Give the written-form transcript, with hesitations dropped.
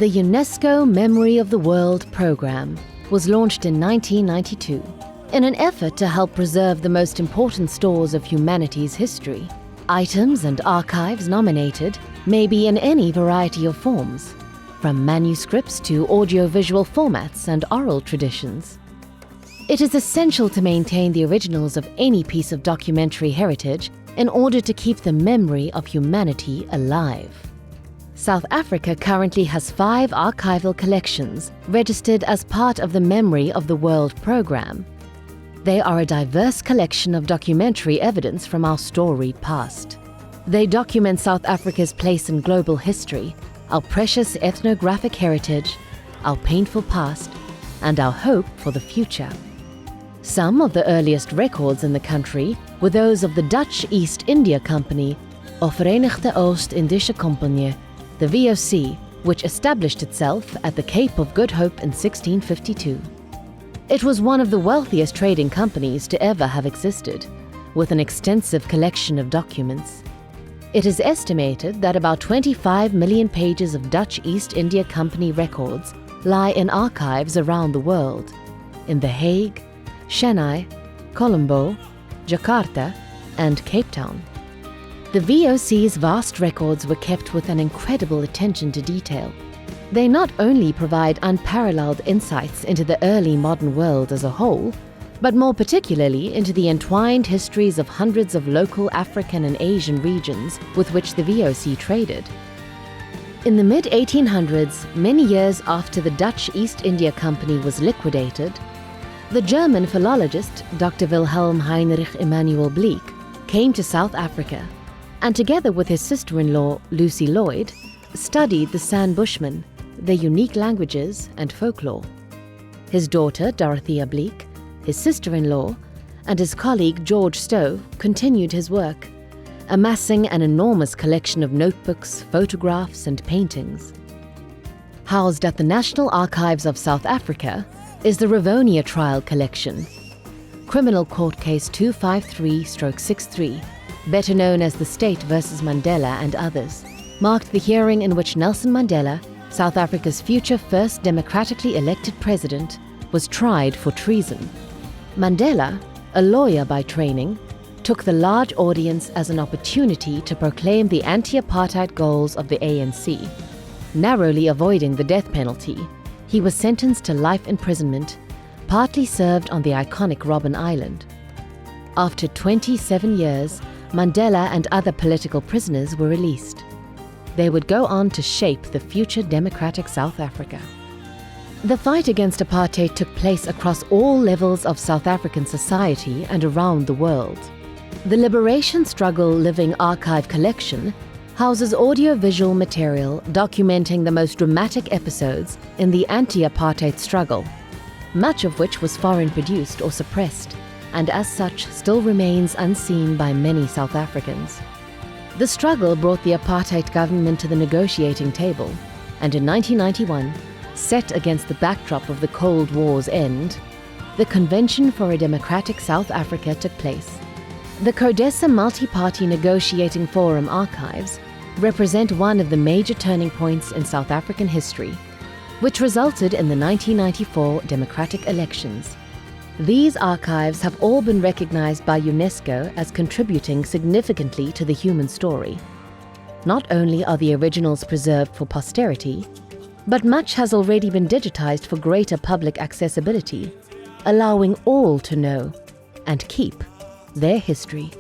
The UNESCO Memory of the World program was launched in 1992 in an effort to help preserve the most important stores of humanity's history. Items and archives nominated may be in any variety of forms, from manuscripts to audiovisual formats and oral traditions. It is essential to maintain the originals of any piece of documentary heritage in order to keep the memory of humanity alive. South Africa currently has 5 archival collections registered as part of the Memory of the World program. They are a diverse collection of documentary evidence from our storied past. They document South Africa's place in global history, our precious ethnographic heritage, our painful past, and our hope for the future. Some of the earliest records in the country were those of the Dutch East India Company, or Verenigde Oost-Indische Compagnie, the VOC, which established itself at the Cape of Good Hope in 1652. It was one of the wealthiest trading companies to ever have existed, with an extensive collection of documents. It is estimated that about 25 million pages of Dutch East India Company records lie in archives around the world, in The Hague, Chennai, Colombo, Jakarta, and Cape Town. The VOC's vast records were kept with an incredible attention to detail. They not only provide unparalleled insights into the early modern world as a whole, but more particularly into the entwined histories of hundreds of local African and Asian regions with which the VOC traded. In the mid-1800s, many years after the Dutch East India Company was liquidated, the German philologist Dr. Wilhelm Heinrich Emanuel Bleek came to South Africa and, together with his sister-in-law Lucy Lloyd, studied the San Bushmen, their unique languages and folklore. His daughter Dorothea Bleek, his sister-in-law, and his colleague George Stowe continued his work, amassing an enormous collection of notebooks, photographs, and paintings. Housed at the National Archives of South Africa is the Rivonia Trial Collection. Criminal Court Case 253/63, better known as the State versus Mandela and others, marked the hearing in which Nelson Mandela, South Africa's future first democratically elected president, was tried for treason. Mandela, a lawyer by training, took the large audience as an opportunity to proclaim the anti-apartheid goals of the ANC. Narrowly avoiding the death penalty, he was sentenced to life imprisonment, partly served on the iconic Robben Island. After 27 years, Mandela and other political prisoners were released. They would go on to shape the future democratic South Africa. The fight against apartheid took place across all levels of South African society and around the world. The Liberation Struggle Living Archive Collection houses audiovisual material documenting the most dramatic episodes in the anti-apartheid struggle, much of which was foreign-produced or suppressed, and as such still remains unseen by many South Africans. The struggle brought the apartheid government to the negotiating table, and in 1991, set against the backdrop of the Cold War's end, the Convention for a Democratic South Africa took place. The CODESA Multi-Party Negotiating Forum archives represent one of the major turning points in South African history, which resulted in the 1994 democratic elections. These archives have all been recognized by UNESCO as contributing significantly to the human story. Not only are the originals preserved for posterity, but much has already been digitized for greater public accessibility, allowing all to know and keep their history.